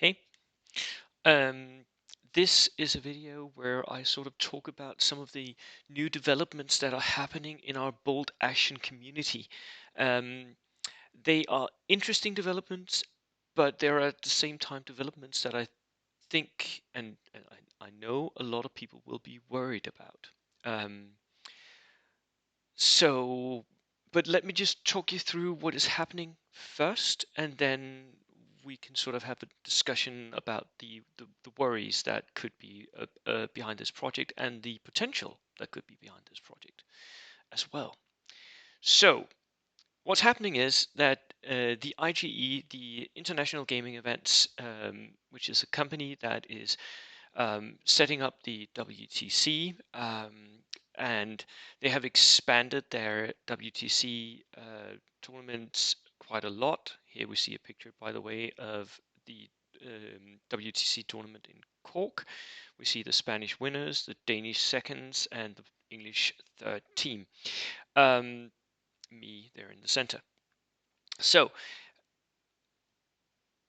Hey, um, this is a video where I sort of talk about some of the new developments that are happening in our bold action community. Um, they are interesting developments, but there are at the same time developments that I think and I know a lot of people will be worried about. Um, so, but let me just talk you through what is happening first, and then we can sort of have a discussion about the worries that could be behind this project and the potential that could be behind this project as well. So, what's happening is that the IGE, the International Gaming Events, which is a company that is setting up the WTC, and they have expanded their WTC tournaments quite a lot. Here we see a picture, by the way, of the WTC tournament in Cork. We see the Spanish winners, the Danish seconds, and the English third team. Me there in the center. So,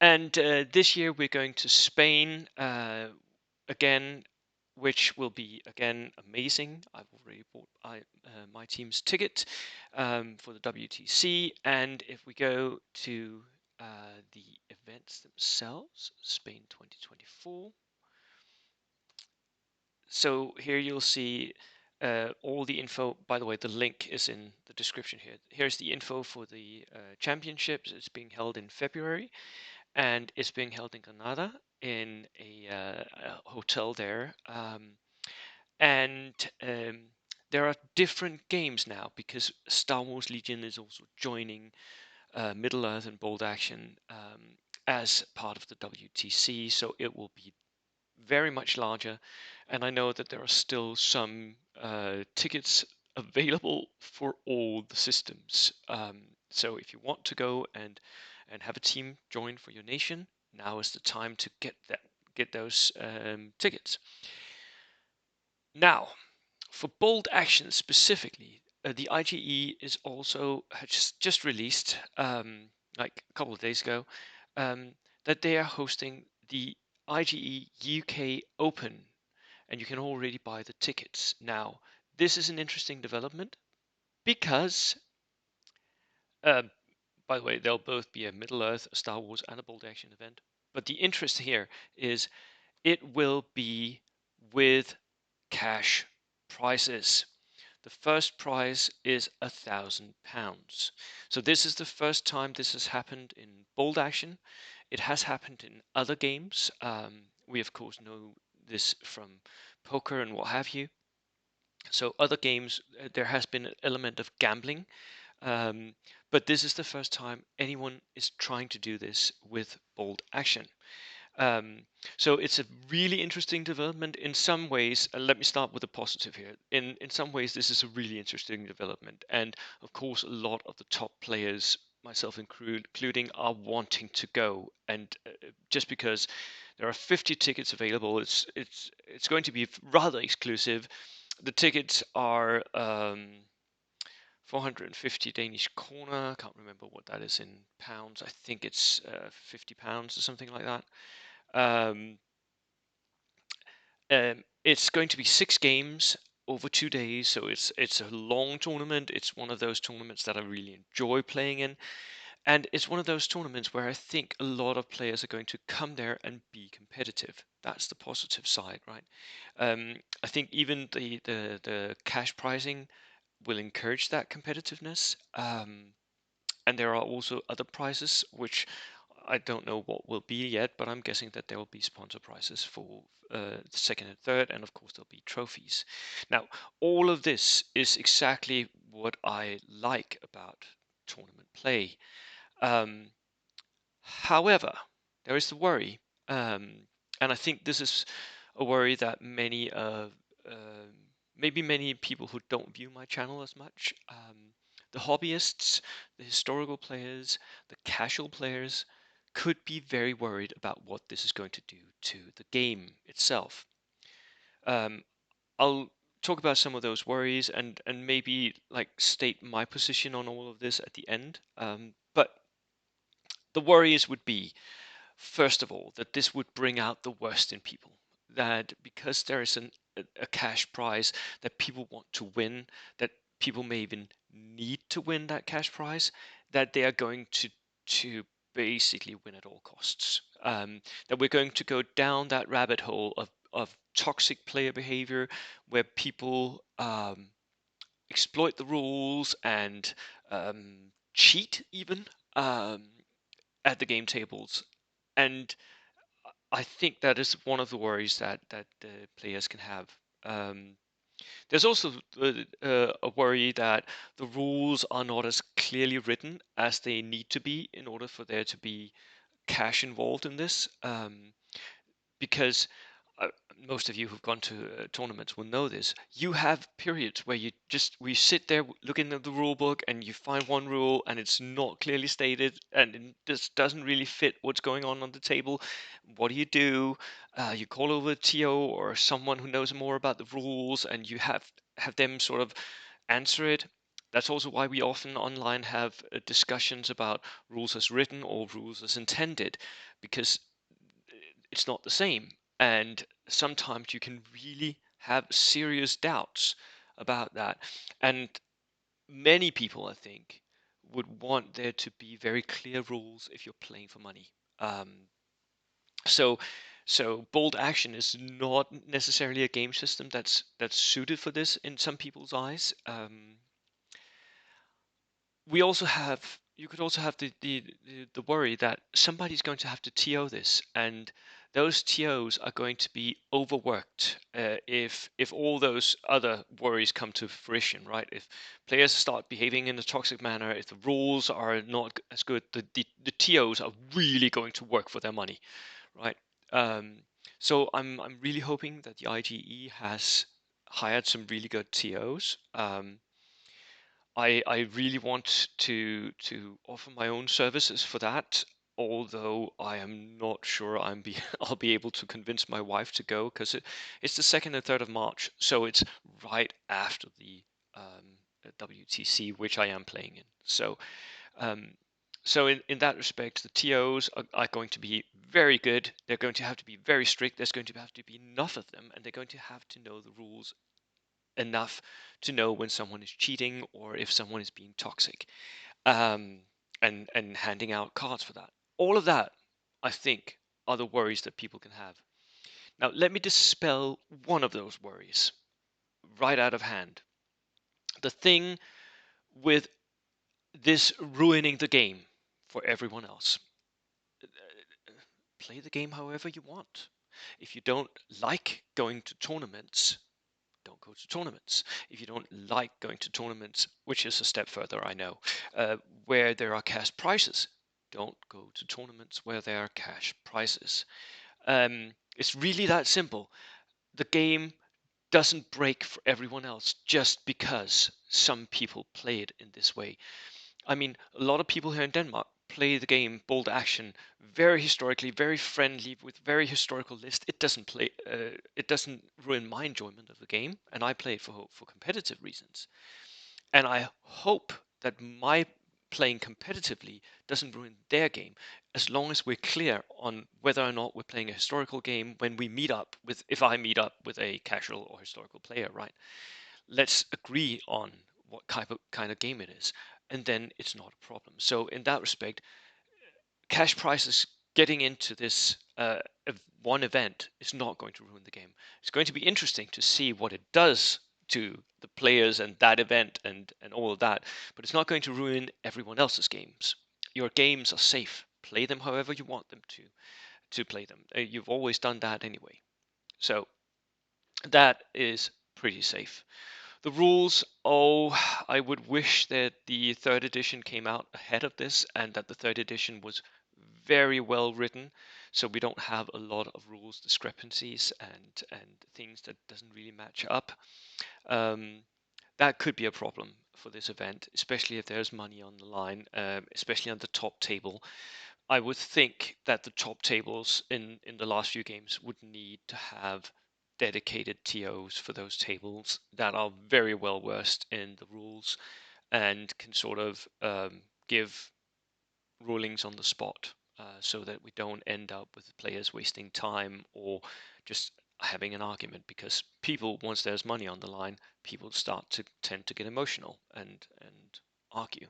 and this year we're going to Spain again, which will be again amazing. I've already bought my team's ticket for the WTC, and if we go to the events themselves, Spain 2024. So here you'll see all the info. By the way, the link is in the description here. Here's the info for the championships. It's being held in February, and it's being held in Granada in a hotel there. And there are different games now because Star Wars Legion is also joining Middle Earth and Bold Action as part of the WTC, so it will be very much larger. And I know that there are still some tickets available for all the systems. So if you want to go and have a team join for your nation, now is the time to get those tickets. Now, for bold action specifically, the IGE is also has just released, like a couple of days ago, that they are hosting the IGE UK Open, and you can already buy the tickets. Now, this is an interesting development because, uh, by the way, they'll both be a Middle Earth, a Star Wars, and a bold action event. But the interest here is it will be with cash prizes. The first prize is £1,000. So this is the first time this has happened in bold action. It has happened in other games. We of course know this from poker and what have you. So other games, there has been an element of gambling, um, but this is the first time anyone is trying to do this with bold action. Um, so it's a really interesting development in some ways. Let me start with the positive here. In some ways, this is a really interesting development, and of course, a lot of the top players, myself including, are wanting to go. And just because there are 50 tickets available, it's going to be rather exclusive. The tickets are 450 Danish kroner. I can't remember what that is in pounds. I think it's £50 or something like that. Um, it's going to be 6 games over 2 days, so it's a long tournament. It's one of those tournaments that I really enjoy playing in, and it's one of those tournaments where I think a lot of players are going to come there and be competitive. That's the positive side, right? I think even the cash pricing will encourage that competitiveness. And there are also other prizes which I don't know what will be yet, but I'm guessing that there will be sponsor prizes for second and third, and of course there'll be trophies. Now, all of this is exactly what I like about tournament play. Um, However, there is the worry, and I think this is a worry that maybe many people who don't view my channel as much, the hobbyists, the historical players, the casual players, could be very worried about what this is going to do to the game itself. Um, I'll talk about some of those worries and maybe like state my position on all of this at the end. But the worries would be, first of all, that this would bring out the worst in people. That because there is a cash prize that people want to win, that people may even need to win that cash prize, that they are going to basically win at all costs. That we're going to go down that rabbit hole of toxic player behavior where people exploit the rules and cheat even um, at the game tables. And I think that is one of the worries that the players can have. Um, there's also a worry that the rules are not as clearly written as they need to be in order for there to be cash involved in this. Because uh, most of you who've gone to tournaments will know this. You have periods where we sit there looking at the rule book and you find one rule and it's not clearly stated and it just doesn't really fit what's going on the table. What do? You call over a TO or someone who knows more about the rules and you have them sort of answer it. That's also why we often online have discussions about rules as written or rules as intended, because it's not the same. And sometimes you can really have serious doubts about that. And many people, I think, would want there to be very clear rules if you're playing for money. Um, so, so bold action is not necessarily a game system that's suited for this in some people's eyes. We also have You could also have the worry that somebody's going to have to TO this, and those TOs are going to be overworked if all those other worries come to fruition, right? If players start behaving in a toxic manner, if the rules are not as good, the TOs are really going to work for their money, right? Um, so I'm really hoping that the IGE has hired some really good TOs. I really want to offer my own services for that, although I am not sure I'll be able to convince my wife to go because it's the 2nd and 3rd of March, so it's right after the WTC, which I am playing in. Um, so in that respect, the TOs are going to be very good. They're going to have to be very strict. There's going to have to be enough of them, and they're going to have to know the rules enough to know when someone is cheating or if someone is being toxic, um, and handing out cards for that. All of that, I think, are the worries that people can have. Now, let me dispel one of those worries right out of hand. The thing with this ruining the game for everyone else. Play the game however you want. If you don't like going to tournaments, don't go to tournaments. If you don't like going to tournaments, which is a step further, I know, where there are cash prizes, don't go to tournaments where there are cash prizes. It's really that simple. The game doesn't break for everyone else just because some people play it in this way. I mean, a lot of people here in Denmark play the game Bold Action very historically, very friendly, with very historical list. It doesn't ruin my enjoyment of the game, and I play it for competitive reasons. And I hope that my playing competitively doesn't ruin their game, as long as we're clear on whether or not we're playing a historical game when we meet up with, if I meet up with a casual or historical player, right? Let's agree on what kind of game it is, and then it's not a problem. So in that respect, cash prices getting into this one event is not going to ruin the game. It's going to be interesting to see what it does to the players and that event and all of that, but it's not going to ruin everyone else's games. Your games are safe. Play them however you want them to play them. You've always done that anyway. So that is pretty safe. The rules, oh, I would wish that the 3rd edition came out ahead of this and that the 3rd edition was very well written, so we don't have a lot of rules discrepancies and things that doesn't really match up. Um, that could be a problem for this event, especially if there's money on the line, especially on the top table. I would think that the top tables in the last few games would need to have dedicated TOs for those tables that are very well versed in the rules and can sort of give rulings on the spot. so that we don't end up with players wasting time or just having an argument, because people, once there's money on the line, people start to tend to get emotional and argue.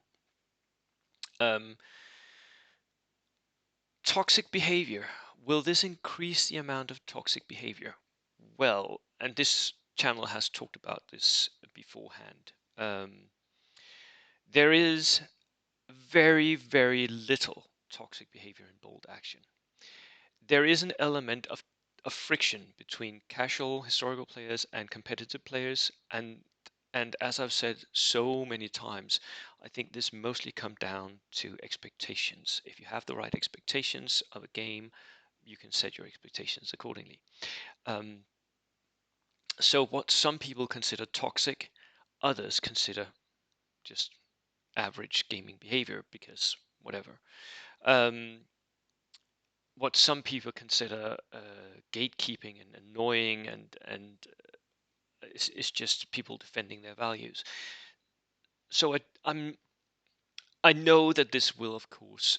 Um, Toxic behavior. Will this increase the amount of toxic behavior? Well, and this channel has talked about this beforehand. There is very, very little toxic behavior in bold action. There is an element of friction between casual historical players and competitive players, and as I've said so many times, I think this mostly comes down to expectations. If you have the right expectations of a game, you can set your expectations accordingly. Um, so what some people consider toxic, others consider just average gaming behavior, because whatever. Um, what some people consider gatekeeping and annoying, and is just people defending their values. So I know that this will, of course,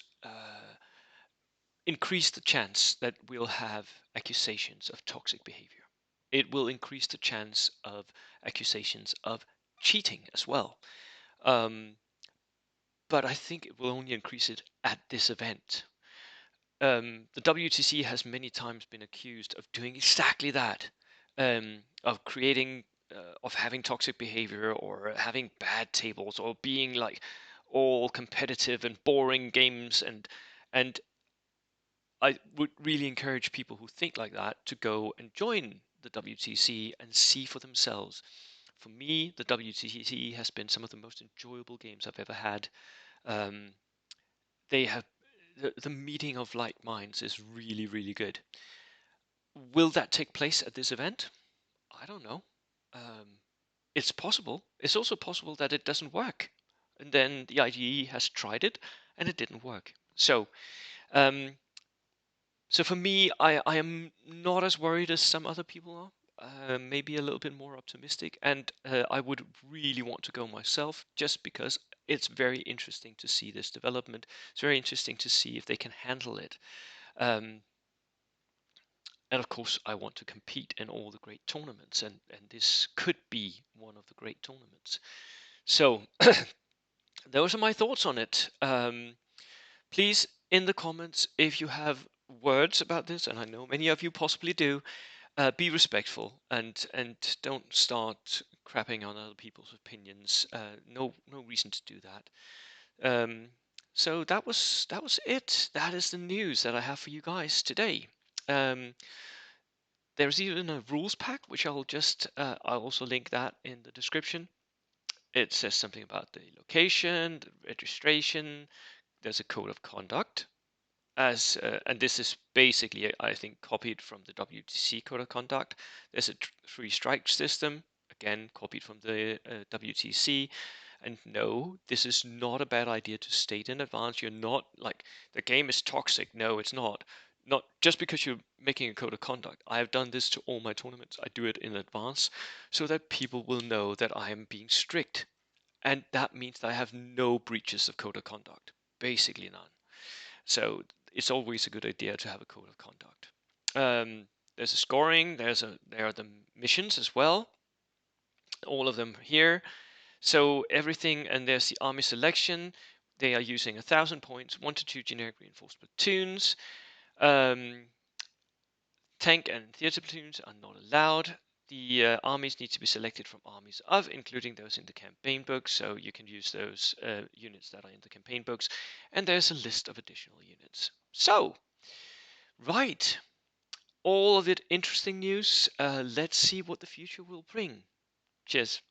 increase the chance that we'll have accusations of toxic behavior. It will increase the chance of accusations of cheating as well. Um, but I think it will only increase it at this event. The WTC has many times been accused of doing exactly that, of creating, of having toxic behavior, or having bad tables, or being like all competitive and boring games, and I would really encourage people who think like that to go and join the WTC and see for themselves. For me, the WTC has been some of the most enjoyable games I've ever had. Um, they have the meeting of like minds is really, really good. Will that take place at this event? I don't know. Um, it's possible. It's also possible that it doesn't work, and then the IGE has tried it and it didn't work. Um, so for me, I am not as worried as some other people are. Maybe a little bit more optimistic, and I would really want to go myself, just because it's very interesting to see this development. It's very interesting to see if they can handle it. Um, and of course, I want to compete in all the great tournaments, and this could be one of the great tournaments. So those are my thoughts on it. Please, in the comments, if you have words about this, and I know many of you possibly do, be respectful, and don't start crapping on other people's opinions. No reason to do that. So that was it. That is the news that I have for you guys today. Um, there's even a rules pack, which I'll also link that in the description. It says something about the location, the registration. There's a code of conduct, and this is basically, I think, copied from the WTC code of conduct. There's a three strike system, again copied from the WTC. And no, this is not a bad idea to state in advance. You're not like the game is toxic. No, it's not. Not just because you're making a code of conduct. I have done this to all my tournaments. I do it in advance so that people will know that I am being strict. And that means that I have no breaches of code of conduct. Basically none. So it's always a good idea to have a code of conduct. There's a scoring. There are the missions as well. All of them here. So everything, and there's the army selection. They are using 1,000 points, 1 to 2 generic reinforced platoons. Um, Tank and theater platoons are not allowed. The armies need to be selected from armies of, including those in the campaign books, so you can use those units that are in the campaign books. And there's a list of additional units. So, right, all of it interesting news. Let's see what the future will bring. Cheers.